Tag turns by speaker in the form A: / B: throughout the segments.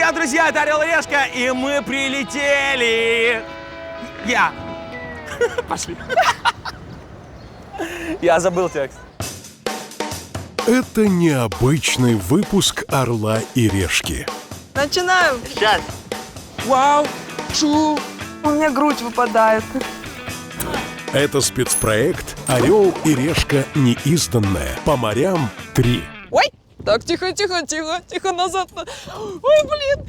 A: Привет, друзья, это Орел и Решка, и мы прилетели. Пошли. Я забыл текст.
B: Это необычный выпуск «Орла и Решки».
C: Начинаем.
A: Сейчас. Вау, шу.
C: У меня грудь выпадает.
B: Это спецпроект «Орел и Решка. Неизданное. По морям 3».
C: Ой! Так, тихо, назад. Ой, блин!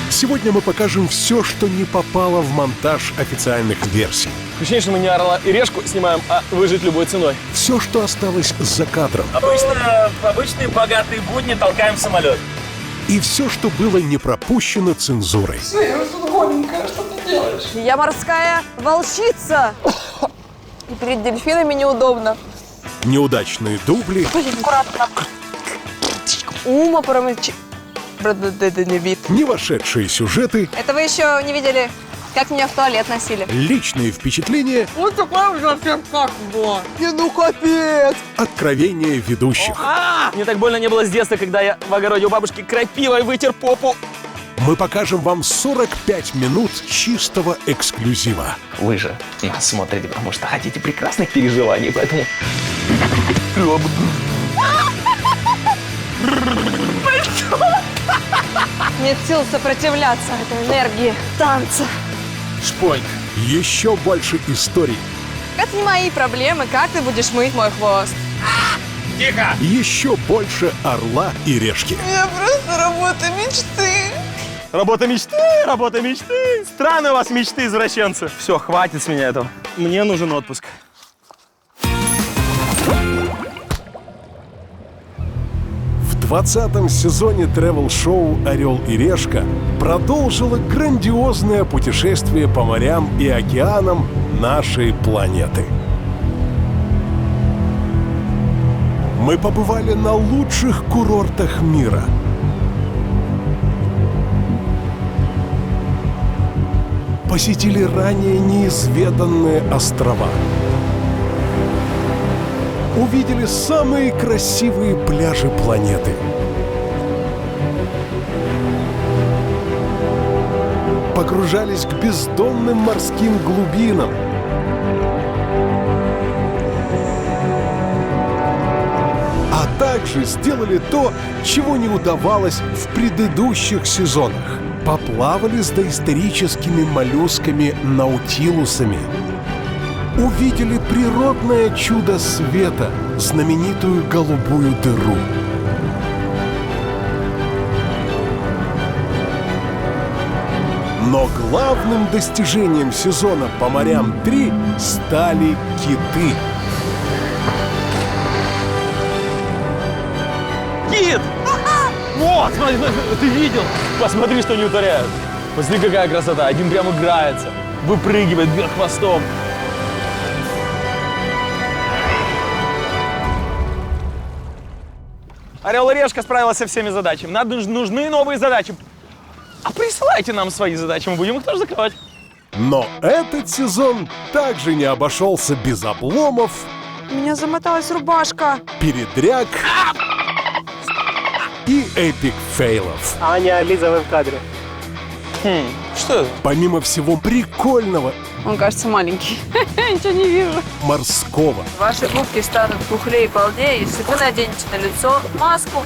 B: Сегодня мы покажем все, что не попало в монтаж официальных версий.
A: Ощущение, что мы не Орла и Решку снимаем, а выжить любой ценой.
B: Все, что осталось за кадром.
D: Обычные богатые будни толкаем самолет.
B: И все, что было не пропущено цензурой.
C: Я морская волчица. И перед дельфинами неудобно.
B: Неудачные дубли,
C: Блин, аккуратно. Ума промочи. Это не вид.
B: не вошедшие сюжеты,
C: Это вы еще не видели, как меня в туалет носили.
B: личные впечатления,
C: Вот такая уже совсем как была. Ну капец.
B: откровения ведущих.
A: Мне так больно не было с детства, когда я в огороде у бабушки крапивой вытер попу.
B: Мы покажем вам 45 минут чистого эксклюзива.
D: Вы же нас смотрите, потому что хотите прекрасных переживаний, поэтому...
C: Нет сил сопротивляться этой энергии танца.
A: Шпоньк.
B: Еще больше историй,
C: Это не мои проблемы, как ты будешь мыть мой хвост.
A: Тихо.
B: еще больше «Орла и Решки».
C: Я просто работа мечты.
A: Работа мечты. Странные у вас мечты, извращенцы. Все, хватит с меня этого. Мне нужен отпуск.
B: В 20-м сезоне тревел-шоу «Орел и Решка» продолжило грандиозное путешествие по морям и океанам нашей планеты. Мы побывали на лучших курортах мира. Посетили ранее неизведанные острова. Увидели самые красивые пляжи планеты. Погружались к бездонным морским глубинам. А также сделали то, чего не удавалось в предыдущих сезонах. Поплавали с доисторическими моллюсками-наутилусами. Увидели природное чудо света, знаменитую голубую дыру. Но главным достижением сезона по морям 3 стали киты.
A: Кит! Вот, смотри, ты видел? Посмотри, что они утворяют. Посмотри, какая красота. Один прям играется, выпрыгивает вверх хвостом. Орел и Решка справилась со всеми задачами. Нам нужны новые задачи. А присылайте нам свои задачи, мы будем их тоже закрывать.
B: Но этот сезон также не обошелся без обломов,
C: У меня замоталась рубашка.
B: передряг и эпик фейлов.
E: Аня, Лиза, вы в кадре.
A: Что это?
B: Помимо всего прикольного,
C: Он кажется маленький. Ничего не вижу.
B: морского
C: Ваши губки станут пухлее и полнее, если вы наденете на лицо маску.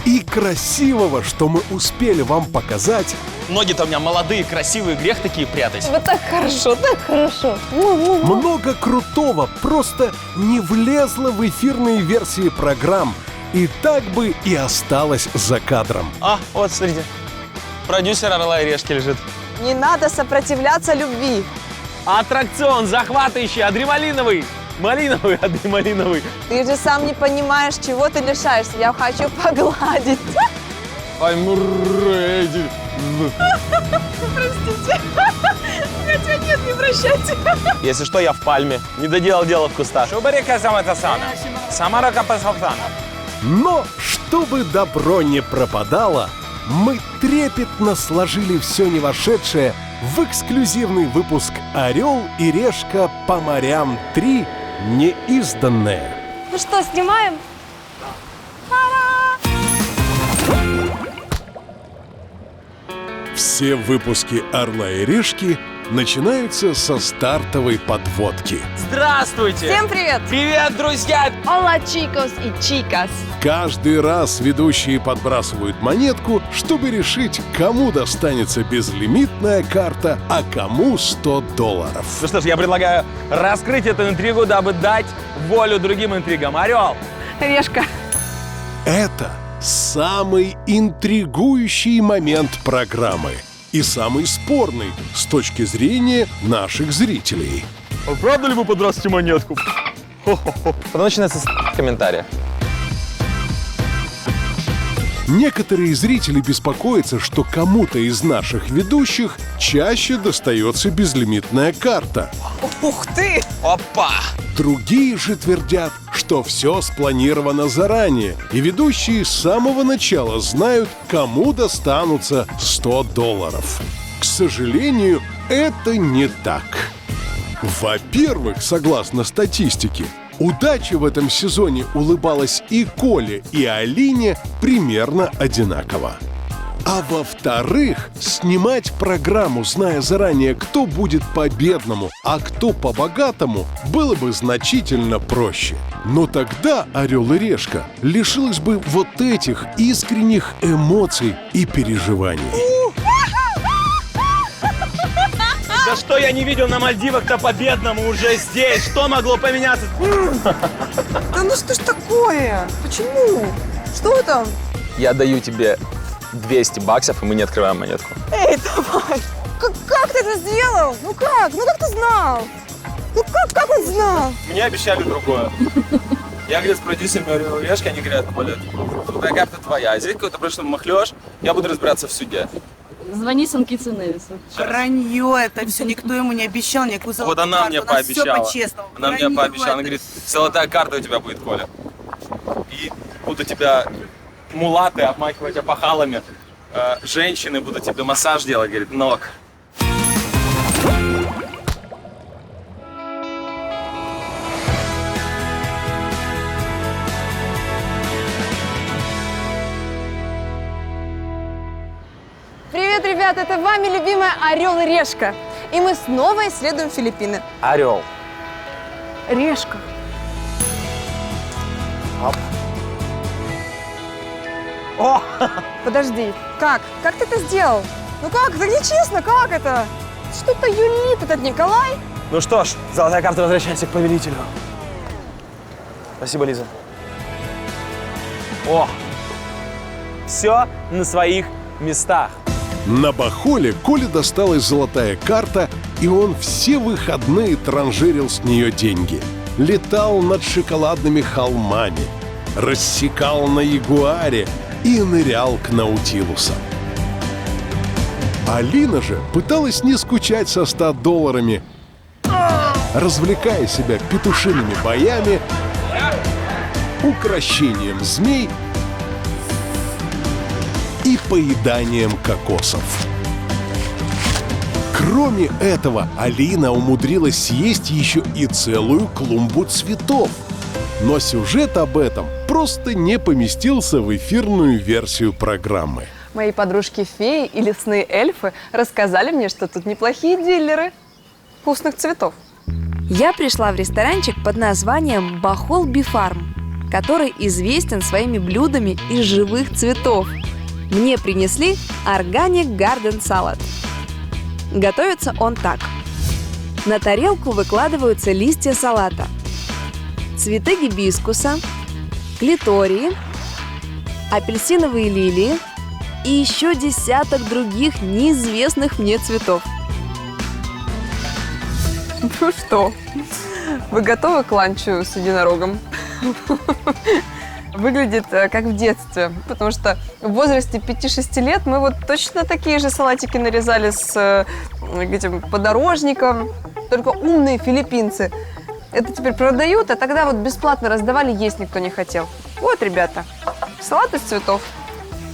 B: и красивого, что мы успели вам показать,
A: Ноги-то у меня молодые, красивые, грех такие прятать.
C: Вот так хорошо, так хорошо.
B: много крутого просто не влезло в эфирные версии программ и так бы и осталось за кадром.
A: А, вот, смотрите. Продюсер Орла и Решки лежит.
C: Не надо сопротивляться любви.
A: Аттракцион захватывающий, адремалиновый. Малиновый, адремалиновый.
C: Ты же сам не понимаешь, чего ты лишаешься. Я хочу погладить.
A: I'm ready.
C: Простите. Хотя нет, не прощайте.
A: Если что, я в Пальме. Не доделал дело в кустах. Шубарика саматасана. Самарака пасалтана.
B: Но чтобы добро не пропадало, мы трепетно сложили все не вошедшее в эксклюзивный выпуск «Орел и Решка. По морям 3. Неизданное».
C: Ну что, снимаем?
B: Все выпуски «Орла и решки» начинаются со стартовой подводки.
A: Здравствуйте!
E: Всем привет!
A: Привет, друзья!
E: Hola, chicos и chicas!
B: Каждый раз ведущие подбрасывают монетку, чтобы решить, кому достанется безлимитная карта, а кому $100.
A: Ну что ж, я предлагаю раскрыть эту интригу, дабы дать волю другим интригам. Орел!
E: Решка.
B: Это самый интригующий момент программы и самый спорный с точки зрения наших зрителей.
A: А правда ли вы подбрасываете монетку? Потом начинается с комментария.
B: Некоторые зрители беспокоятся, что кому-то из наших ведущих чаще достается безлимитная карта.
E: Ух ты!
A: Опа!
B: Другие же твердят, что все спланировано заранее, и ведущие с самого начала знают, кому достанутся $100. К сожалению, это не так. Во-первых, согласно статистике, удача в этом сезоне улыбалась и Коле, и Алине примерно одинаково. А во-вторых, снимать программу, зная заранее, кто будет по бедному, а кто по богатому, было бы значительно проще. Но тогда «Орел и решка» лишилась бы вот этих искренних эмоций и переживаний.
A: Да что я не видел на Мальдивах-то по бедному уже здесь? Что могло поменяться?
E: Да ну что ж такое? Почему? Что там?
A: Я даю тебе $200, и мы не открываем монетку.
E: Эй, давай! Как ты это сделал? Ну как? Ну как ты знал? Ну как он знал?
F: Мне обещали другое. Я, говорит, с продюсерами «Орел и решки», они говорят, Оля, твоя карта твоя, а здесь какой-то прошлый махлёж, я буду разбираться в суде.
G: Звони Санкице Невису.
H: Вранье, это все, никто ему не обещал никакую золотую
F: Вот она
H: карту.
F: мне
H: У нас
F: пообещала.
H: Все по-честному.
F: Она мне
H: Вранье
F: пообещала, она
H: это.
F: говорит, золотая карта у тебя будет, Коля. И будут тебя мулаты обмахивать опахалами, женщины будут тебе массаж делать, говорит, ног.
E: Привет, ребят! Это вами любимая «Орел и решка». И мы снова исследуем Филиппины.
A: Орел.
E: Решка.
A: О!
E: Подожди, как? Как ты это сделал? Ну как? Это нечестно, как это? Что-то юлит этот Николай.
A: Ну что ж, золотая карта возвращается к повелителю. Спасибо, Лиза. О! Все на своих местах.
B: На Бахоле Коле досталась золотая карта, и он все выходные транжирил с нее деньги. Летал над шоколадными холмами, рассекал на ягуаре и нырял к Наутилусам. Алина же пыталась не скучать со $100, развлекая себя петушиными боями, укрощением змей и поеданием кокосов. Кроме этого, Алина умудрилась съесть еще и целую клумбу цветов. Но сюжет об этом просто не поместился в эфирную версию программы.
E: Мои подружки-феи и лесные эльфы рассказали мне, что тут неплохие дилеры вкусных цветов.
I: Я пришла в ресторанчик под названием Бахол Бифарм, который известен своими блюдами из живых цветов. Мне принесли Organic Garden Salad. Готовится он так. На тарелку выкладываются листья салата, цветы гибискуса, клитории, апельсиновые лилии и еще десяток других неизвестных мне цветов.
E: Ну что, вы готовы к ланчу с единорогом? Выглядит как в детстве, потому что в возрасте 5-6 лет мы вот точно такие же салатики нарезали с этим подорожником, только умные филиппинцы. Это теперь продают, а тогда вот бесплатно раздавали, есть никто не хотел. Вот, ребята, салат из цветов.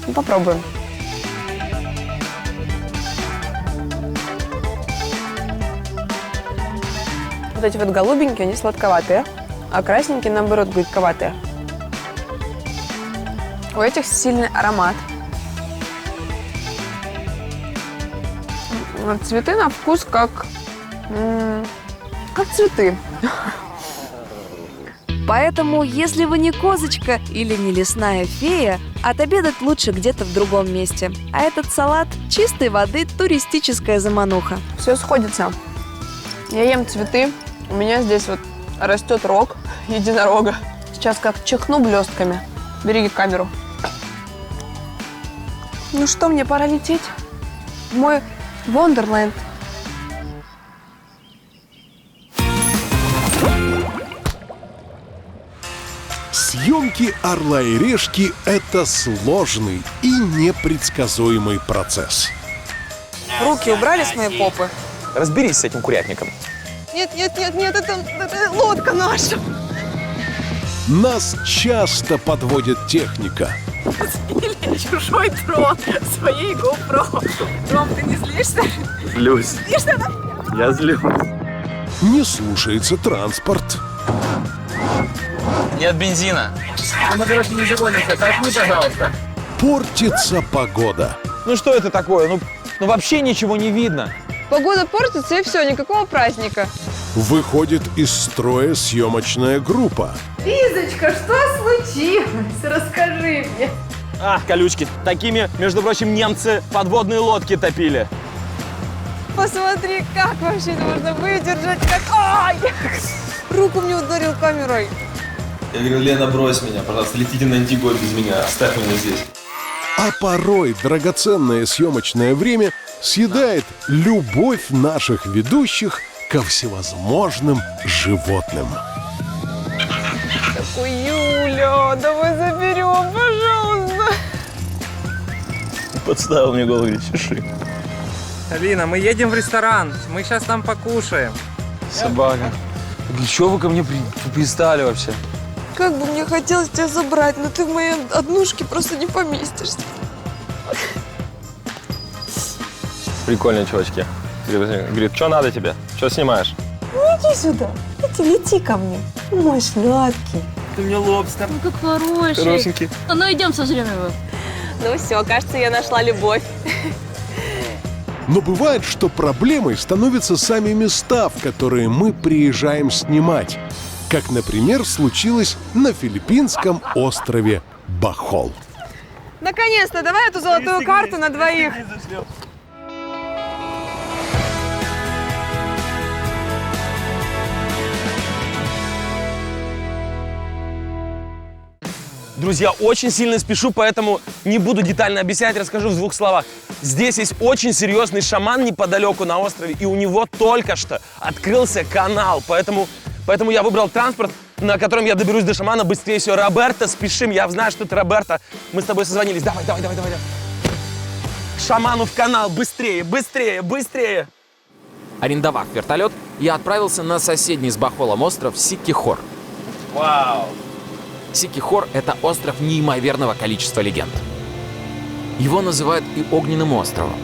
E: Ну, попробуем. Вот эти вот голубенькие, они сладковатые, а красненькие, наоборот, горьковатые. У этих сильный аромат. Цветы на вкус как цветы.
I: Поэтому, если вы не козочка или не лесная фея, отобедать лучше где-то в другом месте. А этот салат – чистой воды туристическая замануха.
E: Все сходится. Я ем цветы, у меня здесь вот растет рог единорога. Сейчас как чихну блестками. Береги камеру. Ну что, мне пора лететь в мой Вондерленд.
B: Съемки «Орла и решки» — это сложный и непредсказуемый процесс.
E: Руки убрали с моей попы?
D: Разберись с этим курятником.
E: Нет, это лодка наша.
B: Нас часто подводит техника.
C: Или чужой дрон своей GoPro. Ром, ты не злишься?
F: Злюсь. Я злюсь.
B: Не слушается транспорт.
D: Нет бензина.
B: Портится погода.
A: Ну что это такое? Ну вообще ничего не видно.
E: Погода портится, и все, никакого праздника.
B: Выходит из строя съемочная группа.
C: Лизочка, что случилось? Расскажи мне.
A: Ах, колючки. Такими, между прочим, немцы подводные лодки топили.
E: Посмотри, как вообще это можно выдержать. Ай! Руку мне ударил камерой.
F: Я говорю, Лена, брось меня, пожалуйста, летите на Антигой без меня, оставь меня здесь.
B: А порой драгоценное съемочное время съедает любовь наших ведущих ко всевозможным животным.
E: Ой, Юля, давай заберем, пожалуйста.
A: Подставил мне голову, говорит, чеши.
J: Алина, мы едем в ресторан. Мы сейчас там покушаем.
A: Собака. Для чего вы ко мне пристали вообще?
E: Как бы мне хотелось тебя забрать, но ты в моей однушке просто не поместишься.
F: Прикольные чувачки. Говорит, что надо тебе? Что снимаешь?
C: Иди сюда. Лети ко мне. Мой сладкий.
J: Ты мне лобстер.
G: Ну, как хороший.
F: Хорошенький.
G: Ну, идем сожрем его.
E: Ну все, кажется, я нашла любовь.
B: Но бывает, что проблемой становятся сами места, в которые мы приезжаем снимать. Как, например, случилось на филиппинском острове Бахол.
E: Наконец-то, давай эту золотую карту на двоих.
A: Друзья, очень сильно спешу, поэтому не буду детально объяснять, расскажу в двух словах. Здесь есть очень серьезный шаман неподалеку на острове, и у него только что открылся канал, поэтому я выбрал транспорт, на котором я доберусь до шамана быстрее всего. Роберто, спешим, я знаю, что ты Роберто. Мы с тобой созвонились. Давай. К шаману в канал, быстрее.
K: Арендовав вертолет, я отправился на соседний с Бахолом остров Сикихор.
A: Вау!
K: Сикихор — это остров неимоверного количества легенд. Его называют и огненным островом,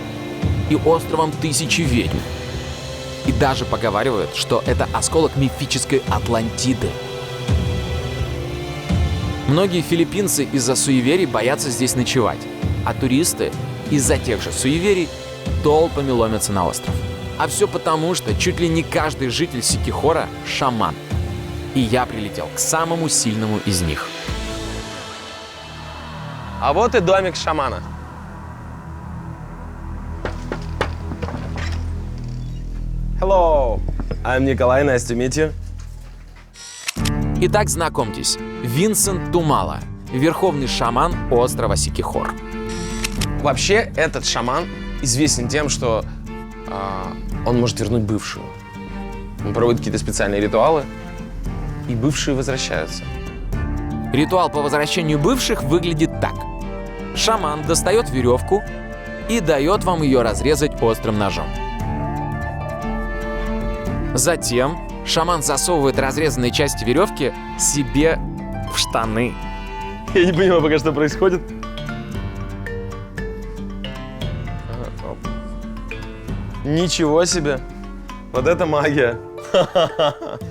K: и островом тысячи ведьм. И даже поговаривают, что это осколок мифической Атлантиды. Многие филиппинцы из-за суеверий боятся здесь ночевать, а туристы из-за тех же суеверий толпами ломятся на остров. А все потому, что чуть ли не каждый житель Сикихора — шаман. И я прилетел к самому сильному из них.
A: А вот и домик шамана. Hello, I'm Николай, nice to meet you.
K: Итак, знакомьтесь, Винсент Тумала, верховный шаман острова Сикихор.
A: Вообще, этот шаман известен тем, что он может вернуть бывшую. Он проводит какие-то специальные ритуалы, и бывшие возвращаются.
K: Ритуал по возвращению бывших выглядит так. Шаман достает веревку и дает вам ее разрезать острым ножом. Затем шаман засовывает разрезанные части веревки себе в штаны.
A: Я не понимаю пока, что происходит. Ничего себе! Вот это магия!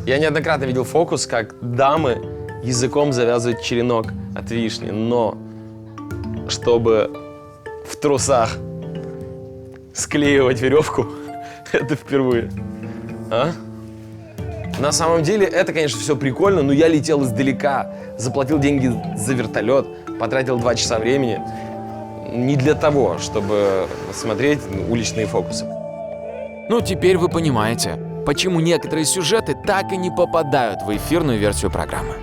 A: Я неоднократно видел фокус, как дамы языком завязывают черенок от вишни, но чтобы в трусах склеивать веревку, Это впервые. А? На самом деле, это, конечно, все прикольно, но я летел издалека. Заплатил деньги за вертолет, потратил 2 часа времени. Не для того, чтобы смотреть уличные фокусы.
K: Ну, теперь вы понимаете, почему некоторые сюжеты так и не попадают в эфирную версию программы.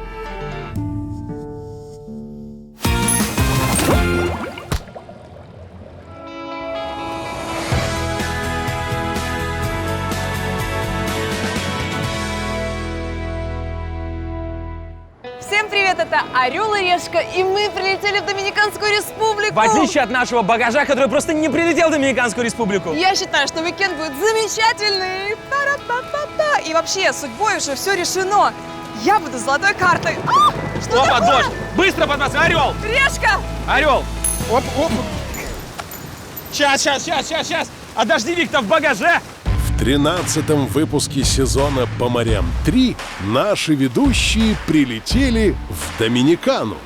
E: Всем привет, это Орел и Решка, и мы прилетели в Доминиканскую Республику.
A: В отличие от нашего багажа, который просто не прилетел в Доминиканскую Республику.
E: Я считаю, что уикенд будет замечательный. Та-ра-та-та-та. И вообще, судьбой уже все решено. Я буду золотой картой. Что
A: Опа,
E: такое?
A: дождь! Быстро подбрасывай! Орел!
E: Решка!
A: Орел! Оп, оп! Сейчас! А дождевик-то в багаже!
B: В 13-м выпуске сезона «По морям 3» наши ведущие прилетели в Доминикану.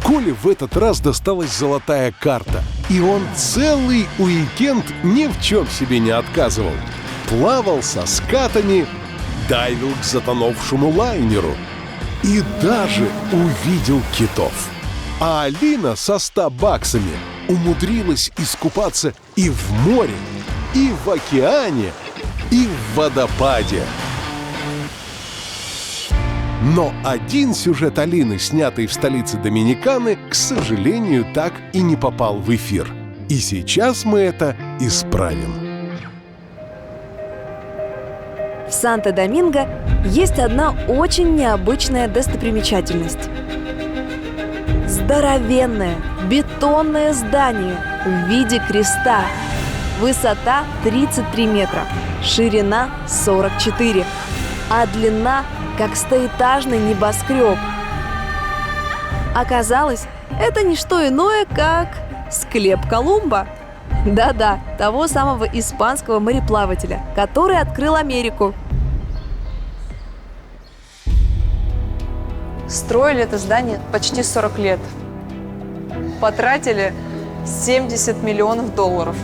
B: Коле в этот раз досталась золотая карта, и он целый уикенд ни в чем себе не отказывал. Плавал со скатами, дайвил к затонувшему лайнеру и даже увидел китов. А Алина со 100 баксами умудрилась искупаться и в море, и в океане, и в водопаде. Но один сюжет Алины, снятый в столице Доминиканы, к сожалению, так и не попал в эфир. И сейчас мы это исправим.
I: В Санто-Доминго есть одна очень необычная достопримечательность. Здоровенное бетонное здание в виде креста. Высота 33 метра, ширина 44, а длина как 100-этажный небоскреб. Оказалось, это не что иное, как склеп Колумба. Да-да, того самого испанского мореплавателя, который открыл Америку.
E: Строили это здание почти 40 лет. Потратили $70 миллионов.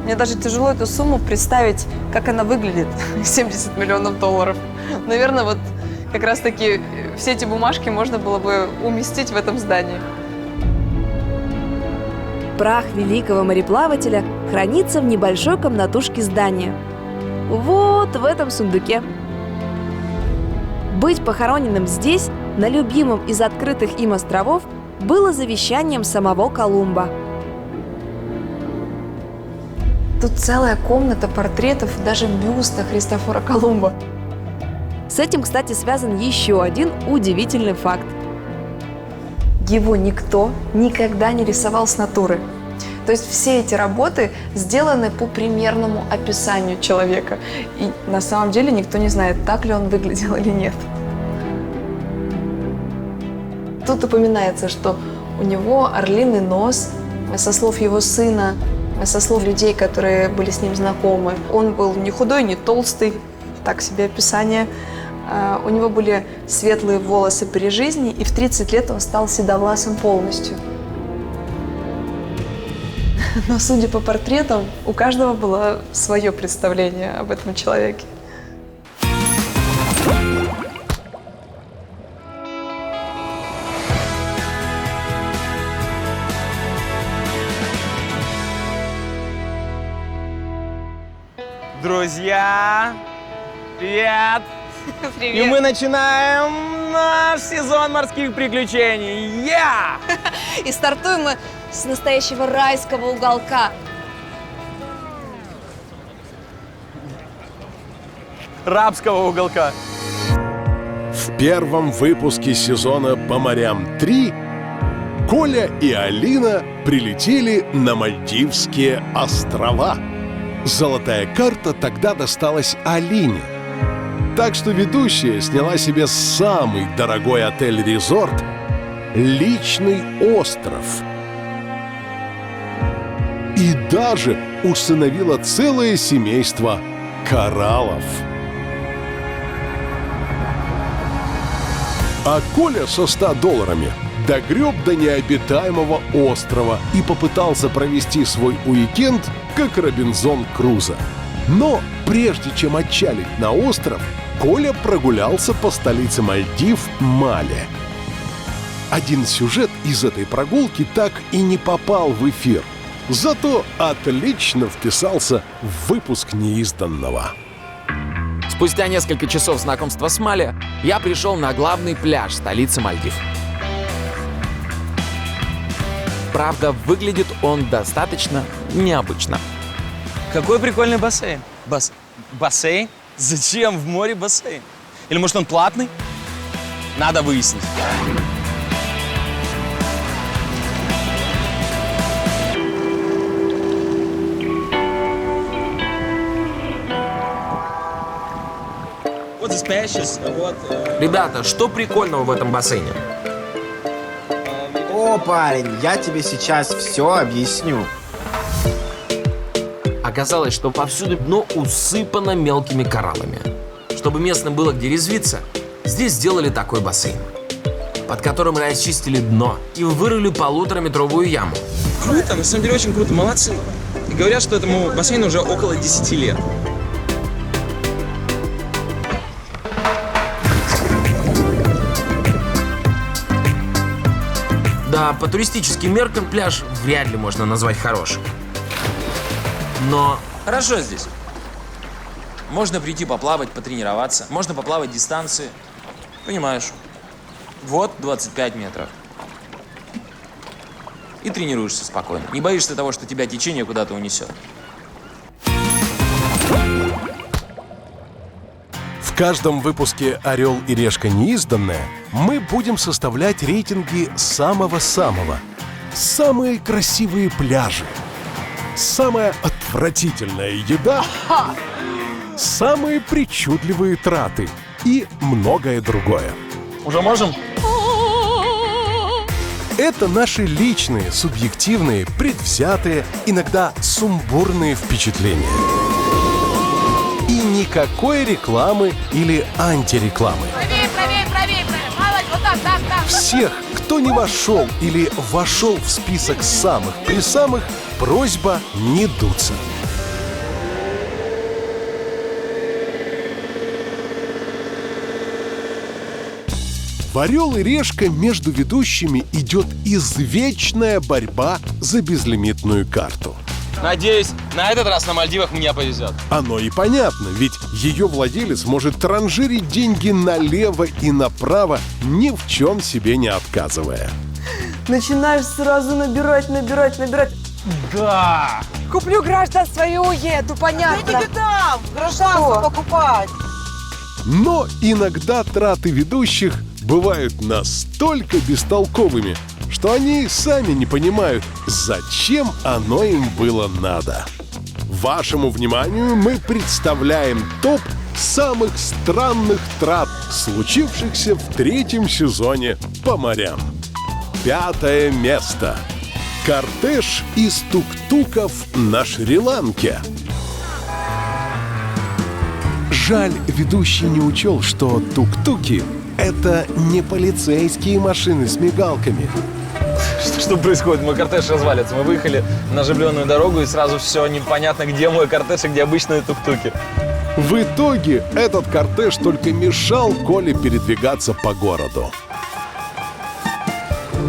E: Мне даже тяжело эту сумму представить, как она выглядит. $70 миллионов. Наверное, вот как раз-таки все эти бумажки можно было бы уместить в этом здании.
I: Прах великого мореплавателя хранится в небольшой комнатушке здания. Вот в этом сундуке. Быть похороненным здесь, на любимом из открытых им островов, было завещанием самого Колумба.
E: Тут целая комната портретов и даже бюста Христофора Колумба.
I: С этим, кстати, связан еще один удивительный факт.
E: Его никто никогда не рисовал с натуры. То есть все эти работы сделаны по примерному описанию человека. И на самом деле никто не знает, так ли он выглядел или нет. Тут упоминается, что у него орлиный нос, со слов его сына, со слов людей, которые были с ним знакомы. Он был не худой, не толстый, так себе описание. У него были светлые волосы при жизни, и в 30 лет он стал седовласым полностью. Но, судя по портретам, у каждого было свое представление об этом человеке.
A: Друзья, привет!
E: Привет!
A: И мы начинаем наш сезон морских приключений.
E: И стартуем мы с настоящего райского уголка.
A: Рабского уголка.
B: В первом выпуске сезона «По морям 3» Коля и Алина прилетели на Мальдивские острова. Золотая карта тогда досталась Алине. Так что ведущая сняла себе самый дорогой отель-резорт «Личный остров». И даже усыновила целое семейство кораллов. А Коля со $100 догреб до необитаемого острова и попытался провести свой уикенд как Робинзон Крузо. Но прежде чем отчалить на остров, Коля прогулялся по столице Мальдив Мале. Один сюжет из этой прогулки так и не попал в эфир, зато отлично вписался в выпуск неизданного.
K: Спустя несколько часов знакомства с Мали я пришел на главный пляж столицы Мальдив. Правда, выглядит он достаточно необычно.
A: Какой прикольный бассейн. Бассейн? Зачем в море бассейн? Или может он платный? Надо выяснить. Вот здесь пляж, вот...
K: Ребята, что прикольного в этом бассейне?
D: О, парень, я тебе сейчас все объясню.
K: Оказалось, что повсюду дно усыпано мелкими кораллами. Чтобы местным было где резвиться, здесь сделали такой бассейн, под которым расчистили дно и вырыли 1,5-метровую яму.
A: Круто, на самом деле очень круто, молодцы. И говорят, что этому бассейну уже около 10 лет.
K: Да, по туристическим меркам пляж вряд ли можно назвать хорошим. Но
A: Хорошо здесь. Можно прийти поплавать, потренироваться. Можно поплавать дистанции. Понимаешь. Вот 25 метров. И тренируешься спокойно. Не боишься того, что тебя течение куда-то унесет.
B: В каждом выпуске «Орел и решка. Неизданное» мы будем составлять рейтинги самого-самого. Самые красивые пляжи, самая отвратительная еда, самые причудливые траты и многое другое.
A: Уже можем?
B: Это наши личные, субъективные, предвзятые, иногда сумбурные впечатления. И никакой рекламы или антирекламы.
C: Правее, малость, вот так.
B: Всех, кто не вошел или вошел в список самых-присамых, просьба не дуться. В «Орел и решка» между ведущими идет извечная борьба за безлимитную карту.
A: Надеюсь, на этот раз на Мальдивах мне повезет.
B: Оно и понятно, ведь ее владелец может транжирить деньги налево и направо, ни в чем себе не отказывая.
E: Начинаешь сразу набирать.
A: Да!
C: Куплю гражданство и уеду, понятно.
H: Я тебе дам гражданство покупать.
B: Но иногда траты ведущих бывают настолько бестолковыми, что они сами не понимают, зачем оно им было надо. Вашему вниманию мы представляем топ самых странных трат, случившихся в 3-м сезоне по морям. 5-е место. Кортеж из тук-туков на Шри-Ланке. Жаль, ведущий не учел, что тук-туки — это не полицейские машины с мигалками.
A: Что происходит? Мой кортеж развалится. Мы выехали на оживленную дорогу, и сразу все непонятно, где мой кортеж и где обычные тук-туки.
B: В итоге этот кортеж только мешал Коле передвигаться по городу.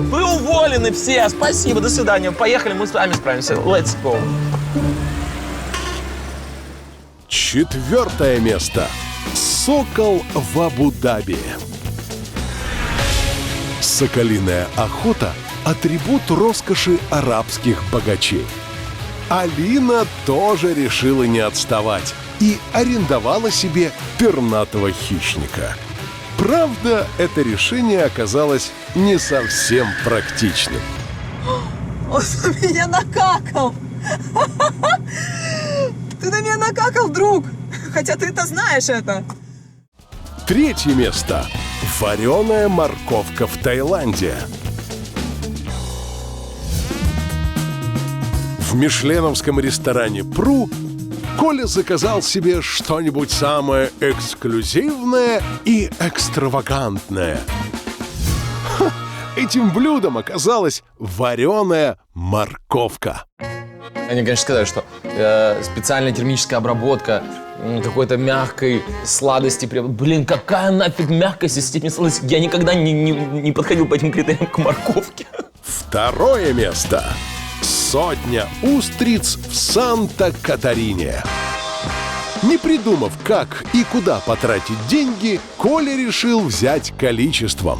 A: Вы уволены все! Спасибо, до свидания. Поехали, мы с вами справимся. Let's go.
B: 4-е место. Сокол в Абу-Даби. Соколиная охота – атрибут роскоши арабских богачей. Алина тоже решила не отставать и арендовала себе пернатого хищника. Правда, это решение оказалось не совсем практичным.
H: Он на меня накакал. Ты на меня накакал, друг. Хотя ты-то знаешь это.
B: 3-е место. Вареная морковка в Таиланде. В мишленовском ресторане «Пру» Коля заказал себе что-нибудь самое эксклюзивное и экстравагантное. Этим блюдом оказалась вареная морковка.
K: Они, конечно, сказали, что специальная термическая обработка какой-то мягкой сладости. Блин, какая нафиг мягкость и степень сладости? Я никогда не подходил по этим критериям к морковке.
B: Второе место. Сотня устриц в Санта-Катарине. Не придумав, как и куда потратить деньги, Коля решил взять количеством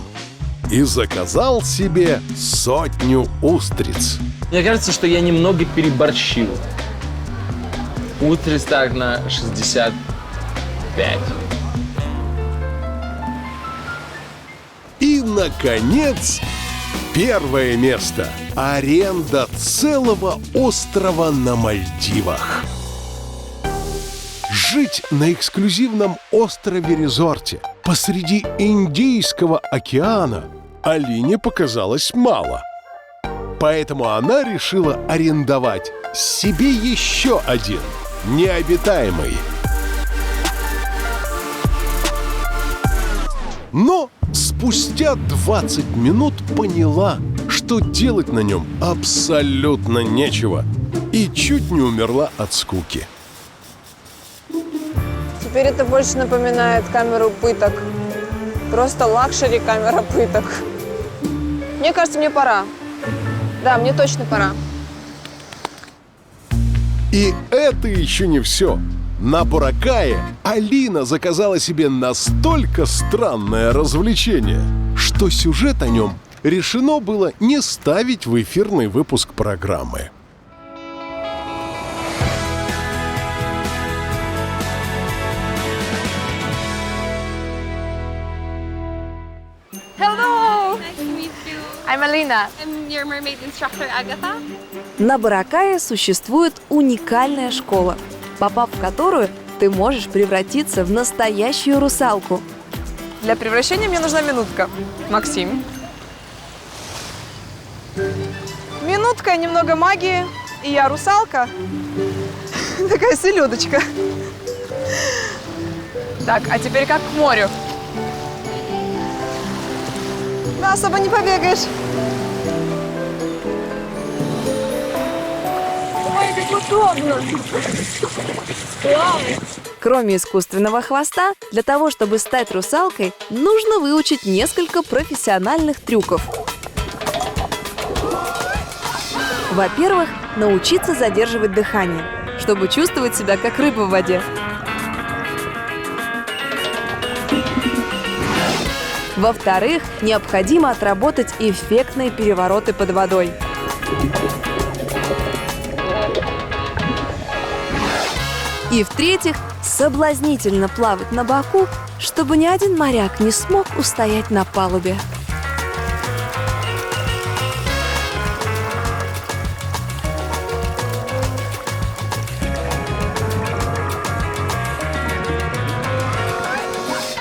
B: и заказал себе 100 устриц.
K: Мне кажется, что я немного переборщил. Устриц так на 65.
B: И, наконец, первое место. Аренда целого острова на Мальдивах. Жить на эксклюзивном острове-резорте посреди Индийского океана Алине показалось мало. Поэтому она решила арендовать себе еще один, необитаемый. Но спустя 20 минут поняла, что делать на нем абсолютно нечего, и чуть не умерла от скуки.
E: Теперь это больше напоминает камеру пыток. Просто лакшери камера пыток. Мне кажется, мне пора. Да, мне точно пора.
B: И это еще не все. На Боракае Алина заказала себе настолько странное развлечение, что сюжет о нем решено было не ставить в эфирный выпуск программы.
C: Hello!
G: Nice to meet you.
C: I'm Alina.
G: I'm your mermaid instructor, Agatha.
I: На Боракае существует уникальная школа, попав в которую ты можешь превратиться в настоящую русалку.
E: Для превращения мне нужна минутка. Максим. Минутка, немного магии, и я русалка. Такая селедочка. Так, а теперь как к морю. Да, особо не побегаешь. Ой, как удобно.
I: Кроме искусственного хвоста, для того, чтобы стать русалкой, нужно выучить несколько профессиональных трюков. Во-первых, научиться задерживать дыхание, чтобы чувствовать себя как рыба в воде. Во-вторых, необходимо отработать эффектные перевороты под водой. И в-третьих, соблазнительно плавать на боку, чтобы ни один моряк не смог устоять на палубе.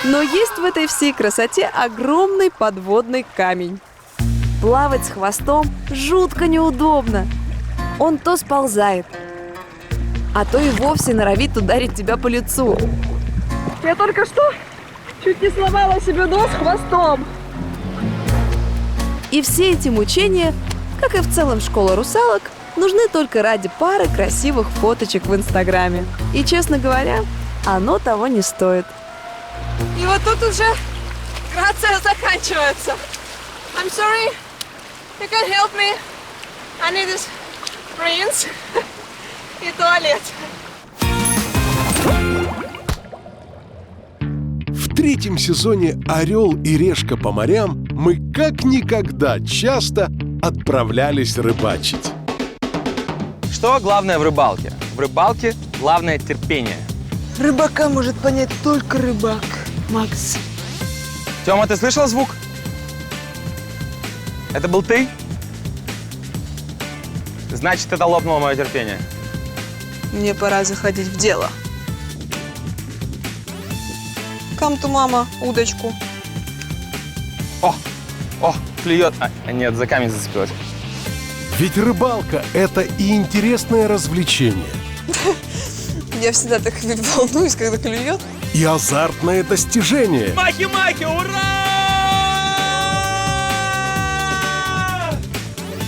I: Но есть в этой всей красоте огромный подводный камень. Плавать с хвостом жутко неудобно. Он то сползает, а то и вовсе норовит ударить тебя по лицу.
E: Я только что чуть не сломала себе нос хвостом.
I: И все эти мучения, как и в целом школа русалок, нужны только ради пары красивых фоточек в Инстаграме. И, честно говоря, оно того не стоит.
E: И вот тут уже грация заканчивается. I'm sorry, you can help me. I need this rinse и туалет.
B: В третьем сезоне «Орел и решка по морям» мы как никогда часто отправлялись рыбачить.
J: Что главное в рыбалке? В рыбалке главное терпение.
H: Рыбака может понять только рыбак, Макс.
J: Тёма, ты слышал звук? Это был ты? Значит, это лопнуло мое терпение.
E: Мне пора заходить в дело. Come to мама, удочку.
J: О, клюет. А нет, за камень зацепилась.
B: Ведь рыбалка – это и интересное развлечение,
E: Я всегда так волнуюсь, когда клюет.
B: и азартное достижение.
A: Махи-махи, ура!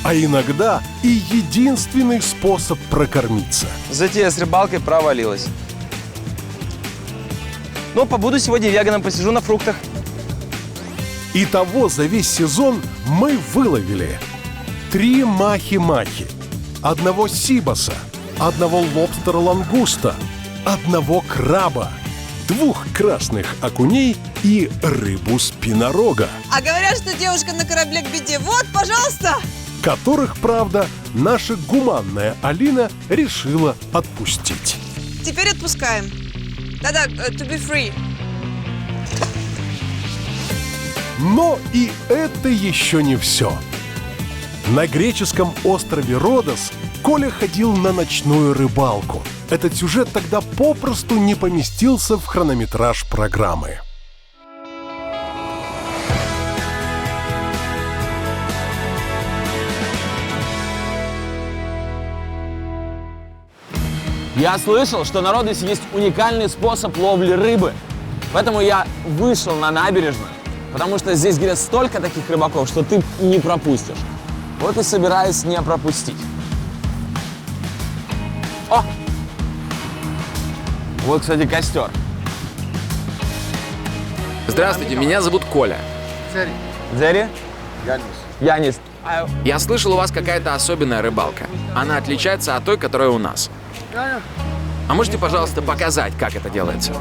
B: а иногда и единственный способ прокормиться.
J: Затея с рыбалкой провалилась. Но побуду сегодня веганом, посижу на фруктах.
B: Итого за весь сезон мы выловили 3 махи-махи, 1 сибаса, 1 лобстера-лангуста, 1 краба, 2 красных окуней и рыбу спинорога.
H: А говорят, что девушка на корабле к беде. Вот, пожалуйста!
B: Которых, правда, наша гуманная Алина решила отпустить.
H: Теперь отпускаем. Да-да, to be free.
B: Но и это еще не все. На греческом острове Родос Коля ходил на ночную рыбалку. Этот сюжет тогда попросту не поместился в хронометраж программы.
A: Я слышал, что на Родосе есть уникальный способ ловли рыбы. Поэтому я вышел на набережную, потому что здесь, говорят, столько таких рыбаков, что ты не пропустишь. Вот и собираюсь не пропустить. О! Вот, кстати, костер.
K: Здравствуйте, меня зовут Коля.
A: Зери? Янис.
K: Я слышал, у вас какая-то особенная рыбалка. Она отличается от той, которая у нас. А можете, пожалуйста, показать, как это делается?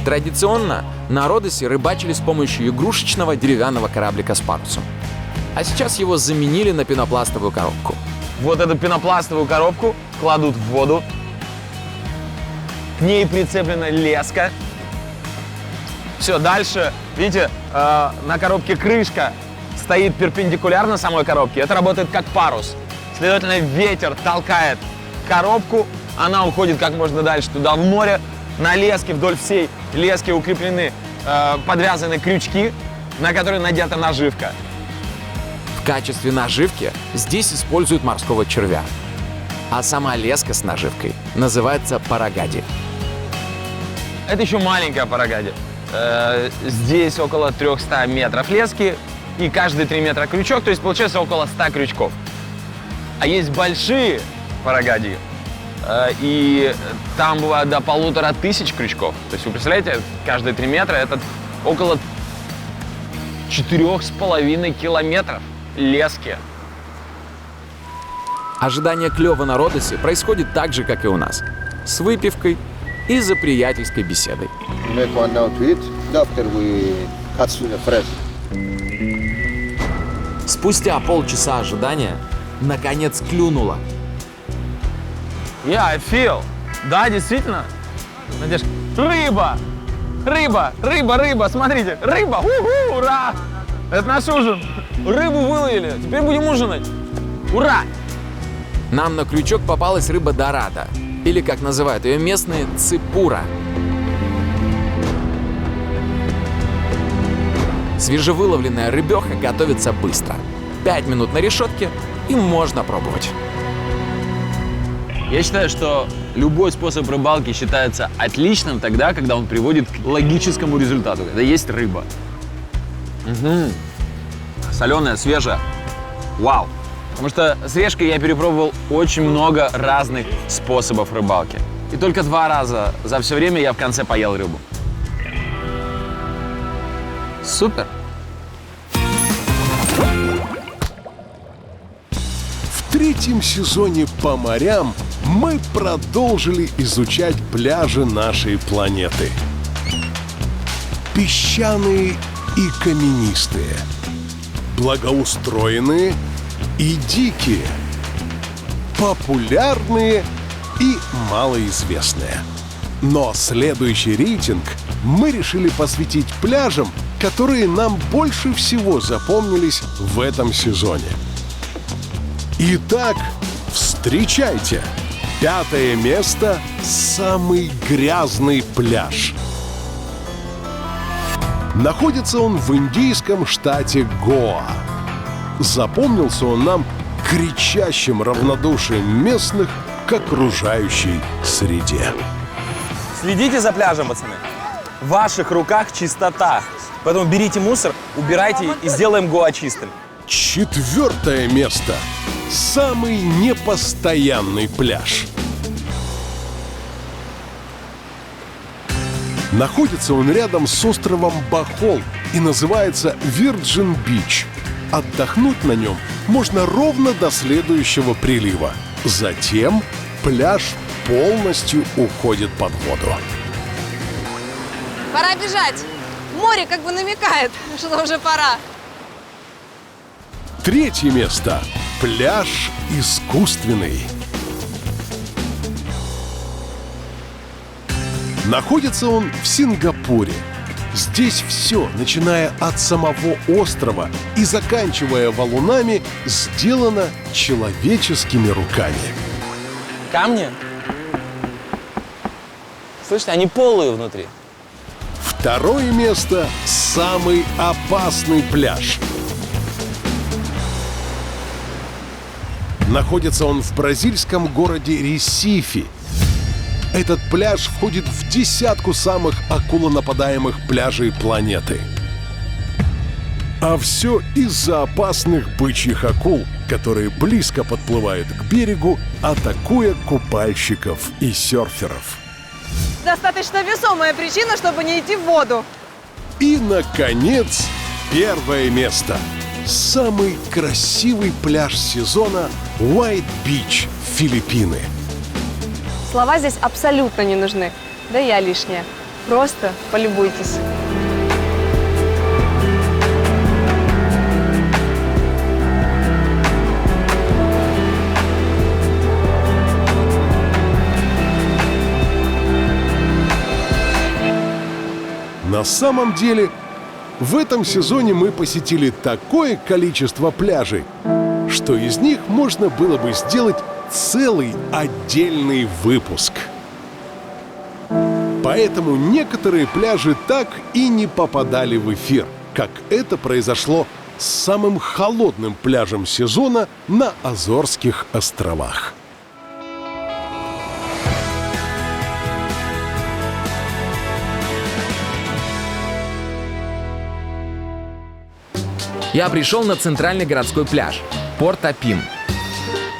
K: Традиционно на Родосе рыбачили с помощью игрушечного деревянного кораблика с парусом. А сейчас его заменили на пенопластовую коробку.
A: Вот эту пенопластовую коробку кладут в воду. К ней прицеплена леска. Все, дальше, видите, на коробке крышка стоит перпендикулярно самой коробке. Это работает как парус. Следовательно, ветер толкает коробку, она уходит как можно дальше туда, в море. На леске, вдоль всей лески укреплены, подвязаны крючки, на которые надета наживка.
K: В качестве наживки здесь используют морского червя. А сама леска с наживкой называется парагади.
A: Это еще маленькая парагади. Здесь около 300 метров лески, и каждые 3 метра крючок, то есть получается около 100 крючков. А есть большие парагади, и там бывает до 1500 крючков. То есть вы представляете, каждые 3 метра это около 4,5 километров лески.
K: Ожидание клёва на Родосе происходит так же, как и у нас. С выпивкой и за приятельской беседой. Спустя полчаса ожидания наконец клюнуло.
A: I feel. Да, действительно. Надежда. Рыба! Рыба! Рыба! Рыба! Смотрите! Рыба! У-ху! Ура! Это наш ужин. Рыбу выловили. Теперь будем ужинать. Ура!
K: Нам на крючок попалась рыба дорадо, или, как называют ее местные, ципура. Свежевыловленная рыбеха готовится быстро. 5 минут на решетке, и можно пробовать.
A: Я считаю, что любой способ рыбалки считается отличным тогда, когда он приводит к логическому результату, когда есть рыба. Угу. Соленая, свежая. Вау! Потому что с решкой я перепробовал очень много разных способов рыбалки. И только 2 раза за все время я в конце поел рыбу. Супер!
B: В 3-м сезоне «По морям» мы продолжили изучать пляжи нашей планеты. Песчаные и каменистые, благоустроенные и дикие, популярные и малоизвестные. Но следующий рейтинг мы решили посвятить пляжам, которые нам больше всего запомнились в этом сезоне. Итак, встречайте! 5-е место – самый грязный пляж. Находится он в индийском штате Гоа. Запомнился он нам кричащим равнодушием местных к окружающей среде.
A: Следите за пляжем, пацаны. В ваших руках чистота. Поэтому берите мусор, убирайте и сделаем Гоа чистым.
B: 4 место. Самый непостоянный пляж. Находится он рядом с островом Бахол и называется Virgin Beach. Отдохнуть на нем можно ровно до следующего прилива. Затем пляж полностью уходит под воду.
E: Пора бежать. Море как бы намекает, что уже пора.
B: 3 место. Пляж искусственный. Находится он в Сингапуре. Здесь все, начиная от самого острова и заканчивая валунами, сделано человеческими руками.
A: Камни? Слышите, они полые внутри.
B: 2 место. Самый опасный пляж. Находится он в бразильском городе Ресифи. Этот пляж входит в 10 самых акулонападаемых пляжей планеты. А все из-за опасных бычьих акул, которые близко подплывают к берегу, атакуя купальщиков и серферов.
E: Достаточно весомая причина, чтобы не идти в воду.
B: И, наконец, 1 место. Самый красивый пляж сезона – White Beach, Филиппины.
E: Слова здесь абсолютно не нужны. Да и я лишняя. Просто полюбуйтесь.
B: На самом деле, в этом сезоне мы посетили такое количество пляжей, что из них можно было бы сделать целый отдельный выпуск. Поэтому некоторые пляжи так и не попадали в эфир, как это произошло с самым холодным пляжем сезона на Азорских островах.
K: Я пришел на центральный городской пляж – Порт-Апим.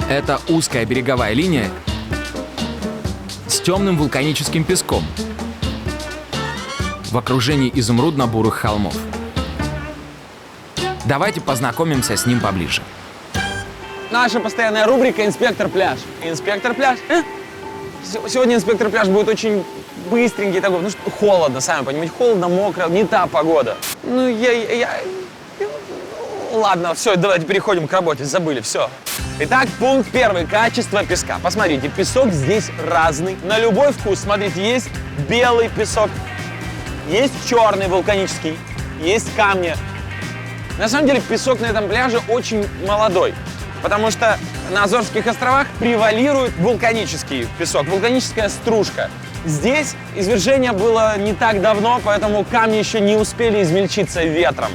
K: Это узкая береговая линия с темным вулканическим песком в окружении изумрудно-бурых холмов. Давайте познакомимся с ним поближе.
A: Наша постоянная рубрика «Инспектор пляж». Инспектор пляж? Сегодня инспектор пляж будет очень быстренький такой, ну что, холодно, сами понимаете, холодно, мокро, не та погода. Ну, ладно, все, давайте переходим к работе, забыли, все. Итак, пункт 1. Качество песка. Посмотрите, песок здесь разный, на любой вкус. Смотрите, есть белый песок, есть черный вулканический, есть камни. На самом деле песок на этом пляже очень молодой, потому что на Азорских островах превалирует вулканический песок, вулканическая стружка. Здесь извержение было не так давно, поэтому камни еще не успели измельчиться ветром.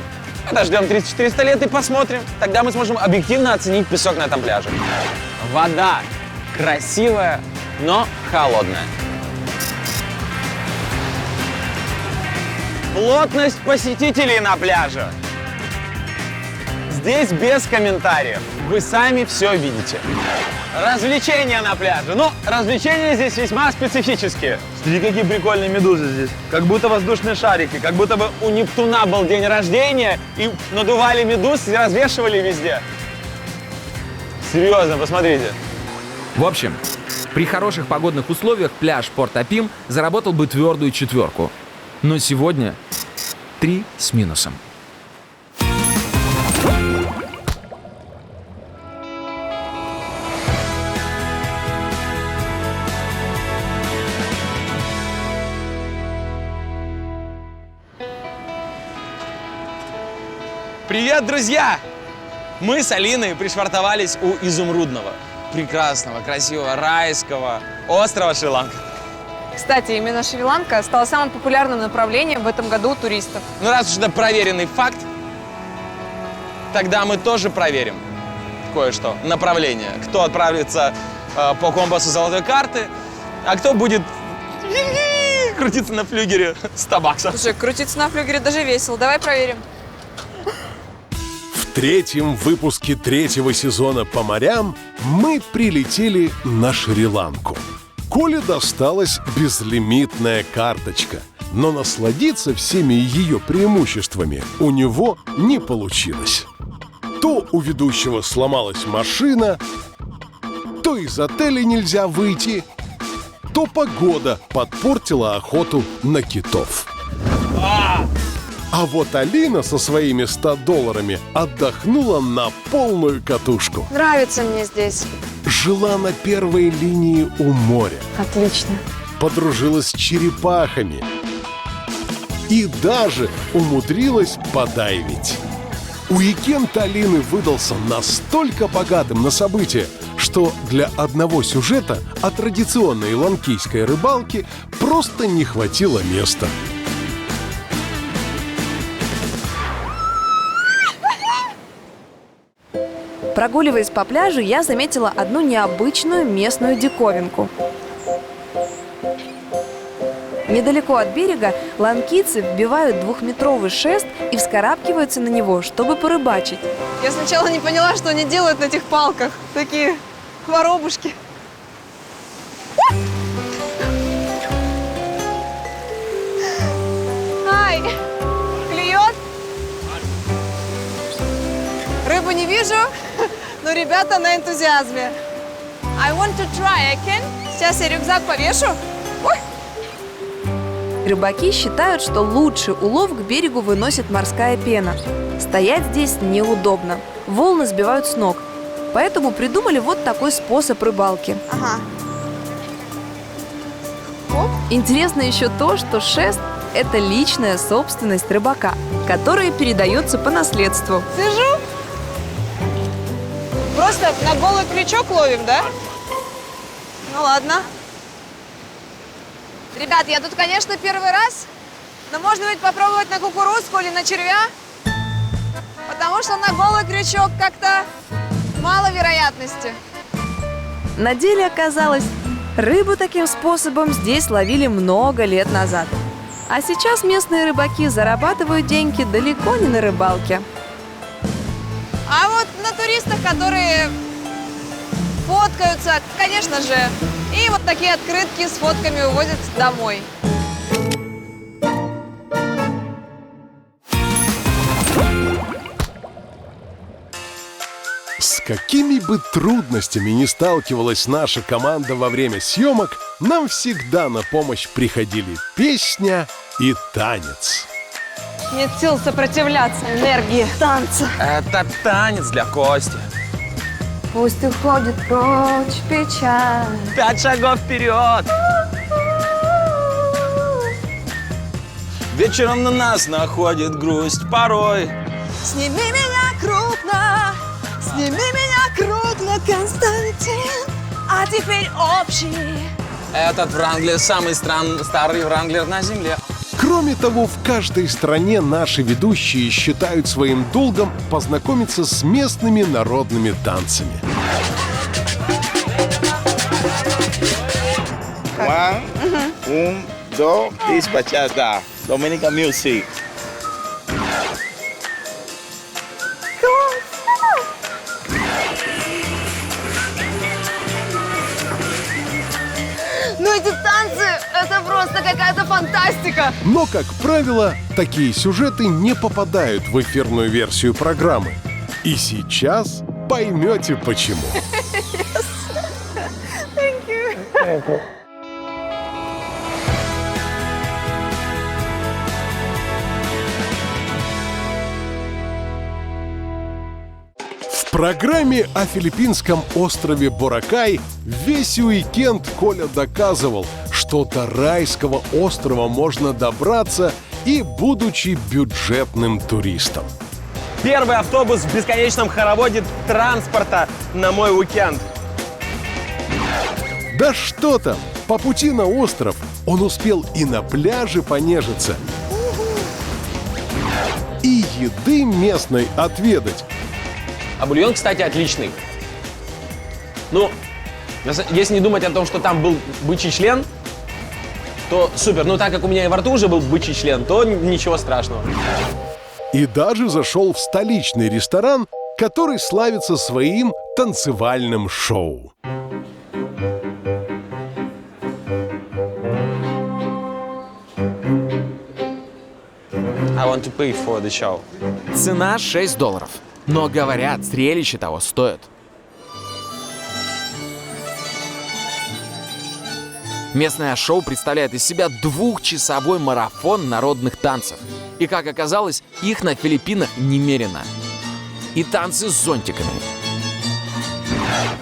A: Подождем 300-400 лет и посмотрим. Тогда мы сможем объективно оценить песок на этом пляже. Вода красивая, но холодная. Плотность посетителей на пляже. Здесь без комментариев. Вы сами все видите. Развлечения на пляже. Ну, развлечения здесь весьма специфические. Смотри, какие прикольные медузы здесь. Как будто воздушные шарики. Как будто бы у Нептуна был день рождения и надували медуз и развешивали везде. Серьезно, посмотрите.
K: В общем, при хороших погодных условиях пляж Порт-Апим заработал бы твердую 4. Но сегодня 3 с минусом.
A: Привет, друзья! Мы с Алиной пришвартовались у изумрудного, прекрасного, красивого, райского острова Шри-Ланка.
E: Кстати, именно Шри-Ланка стала самым популярным направлением в этом году у туристов.
A: Ну, раз уж это проверенный факт, тогда мы тоже проверим кое-что. Направление. Кто отправится по компасу золотой карты, а кто будет крутиться на флюгере 100 баксов.
E: Слушай, крутиться на флюгере даже весело. Давай проверим.
B: В третьем выпуске третьего сезона «По морям» мы прилетели на Шри-Ланку. Коле досталась безлимитная карточка, но насладиться всеми ее преимуществами у него не получилось. То у ведущего сломалась машина, то из отеля нельзя выйти, то погода подпортила охоту на китов. А вот Алина со своими $100 отдохнула на полную катушку.
E: Нравится мне здесь.
B: Жила на первой линии у моря.
E: Отлично.
B: Подружилась с черепахами. И даже умудрилась подайвить. Уикенд Алины выдался настолько богатым на события, что для одного сюжета о традиционной ланкийской рыбалке просто не хватило места.
I: Прогуливаясь по пляжу, я заметила одну необычную местную диковинку. Недалеко от берега ланкийцы вбивают 2-метровый шест и вскарабкиваются на него, чтобы порыбачить.
E: Я сначала не поняла, что они делают на этих палках. Такие воробушки. Ай! Клюет? Рыбу не вижу, но ребята на энтузиазме. I want to try, I can? Сейчас я рюкзак повешу. Ой!
I: Рыбаки считают, что лучший улов к берегу выносит морская пена. Стоять здесь неудобно. Волны сбивают с ног. Поэтому придумали вот такой способ рыбалки.
E: Ага.
I: Интересно еще то, что шест – это личная собственность рыбака, которая передается по наследству.
E: Сижу. Просто на голый крючок ловим, да? Ну ладно. Ребят, я тут, конечно, первый раз, но можно ведь попробовать на кукурузку или на червя, потому что на голый крючок как-то мало вероятности.
I: На деле оказалось, рыбу таким способом здесь ловили много лет назад. А сейчас местные рыбаки зарабатывают деньги далеко не на рыбалке.
E: А вот на туристах, которые фоткаются, конечно же, и вот такие открытки с фотками увозят домой.
B: С какими бы трудностями ни сталкивалась наша команда во время съемок, нам всегда на помощь приходили песня и танец.
E: Нет сил сопротивляться энергии танца.
A: Это танец для Кости.
E: Пусть уходит прочь печаль.
A: 5 шагов вперед. Вечером на нас находит грусть порой.
E: Сними меня крупно, сними меня крупно, Константин. А теперь общий.
A: Этот Вранглер самый старый Вранглер на земле.
B: Кроме того, в каждой стране наши ведущие считают своим долгом познакомиться с местными народными танцами.
L: Un, dos, y bachata. Dominican music.
E: Ну эти танцы, это просто какая-то фантастика.
B: Но, как правило, такие сюжеты не попадают в эфирную версию программы. И сейчас поймете почему. В программе о филиппинском острове Боракай весь уикенд Коля доказывал, что до райского острова можно добраться и будучи бюджетным туристом.
A: Первый автобус в бесконечном хороводе транспорта на мой уикенд.
B: Да что там, по пути на остров он успел и на пляже понежиться, и еды местной отведать.
A: А бульон, кстати, отличный. Ну, если не думать о том, что там был бычий член, то супер. Но так как у меня и во рту уже был бычий член, то ничего страшного.
B: И даже зашел в столичный ресторан, который славится своим танцевальным шоу.
A: I want to pay for the show.
K: Цена $6. Но, говорят, зрелище того стоит. Местное шоу представляет из себя 2-часовой марафон народных танцев. И, как оказалось, их на Филиппинах немерено. И танцы с зонтиками.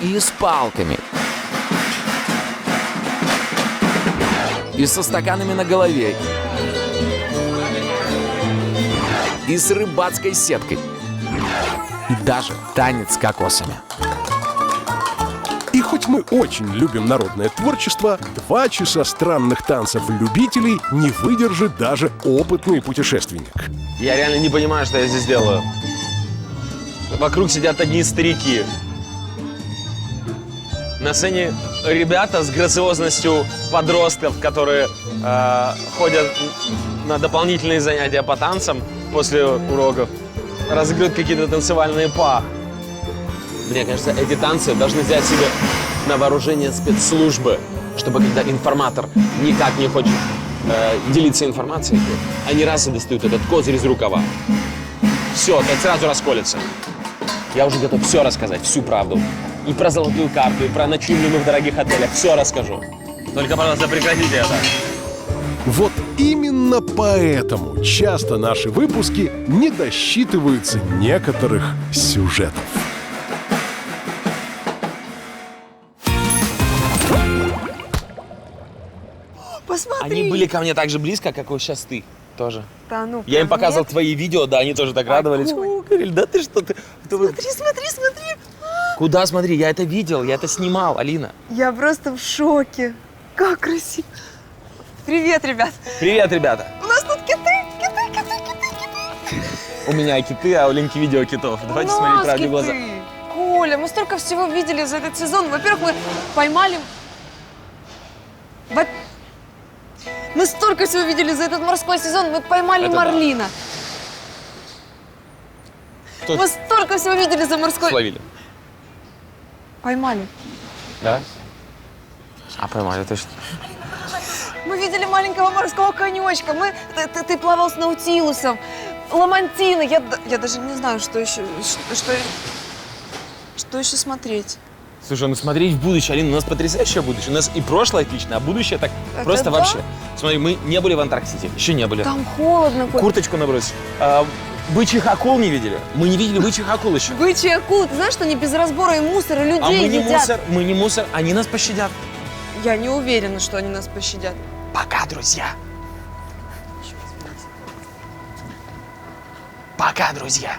K: И с палками. И со стаканами на голове. И с рыбацкой сеткой. И даже танец с кокосами.
B: И хоть мы очень любим народное творчество, 2 часа странных танцев любителей не выдержит даже опытный путешественник.
A: Я реально не понимаю, что я здесь делаю. Вокруг сидят одни старики. На сцене ребята с грациозностью подростков, которые ходят на дополнительные занятия по танцам после уроков, разыгрывают какие-то танцевальные па. Мне кажется, эти танцы должны взять себе на вооружение спецслужбы, чтобы когда информатор никак не хочет делиться информацией, они раз и достают этот козырь из рукава. Все, тот сразу расколется. Я уже готов все рассказать, всю правду. И про золотую карту, и про ночевню в дорогих отелях. Все расскажу. Только, пожалуйста, прекратите это.
B: Вот именно поэтому часто наши выпуски не досчитываются некоторых сюжетов.
E: Посмотри.
A: Они были ко мне так же близко, как вот сейчас ты тоже.
E: Да ну,
A: Я им показывал
E: нет.
A: твои видео, да, они тоже так радовались. О, говорили, да ты что, ты...
E: Смотри.
A: Куда смотри? Я это видел, я это снимал, Алина.
E: Я просто в шоке. Как красиво. Привет, ребят.
A: Привет, ребята.
E: У нас тут киты.
A: У меня киты, а у Ленки видео китов. Давайте смотреть правде в глаза.
E: Коля, мы столько всего видели за этот сезон. Во-первых, мы поймали... Мы столько всего видели за этот морской сезон. Мы поймали
A: Это
E: марлина.
A: Кто?
E: Мы столько всего видели за морской...
A: Словили.
E: Поймали.
A: Да? А поймали, точно.
E: Мы видели маленького морского конечка. Ты плавал с наутилусом. Ламантины. Я даже не знаю, что еще смотреть.
A: Слушай, ну смотреть в будущее, Алина, у нас потрясающее будущее. У нас и прошлое отлично, а будущее так
E: Это
A: просто
E: да?
A: вообще. Смотри, мы не были в Антарктиде, еще не были.
E: Там холодно. Коль.
A: Курточку набросить. Бычьих акул не видели? Мы не видели бычьих акул еще.
E: Бычьи акулы. Ты знаешь, что они без разбора и мусора людей
A: А мы не
E: едят?
A: мусор, мы не мусор, они нас пощадят.
E: Я не уверена, что они нас пощадят.
A: Пока, друзья. Пока, друзья.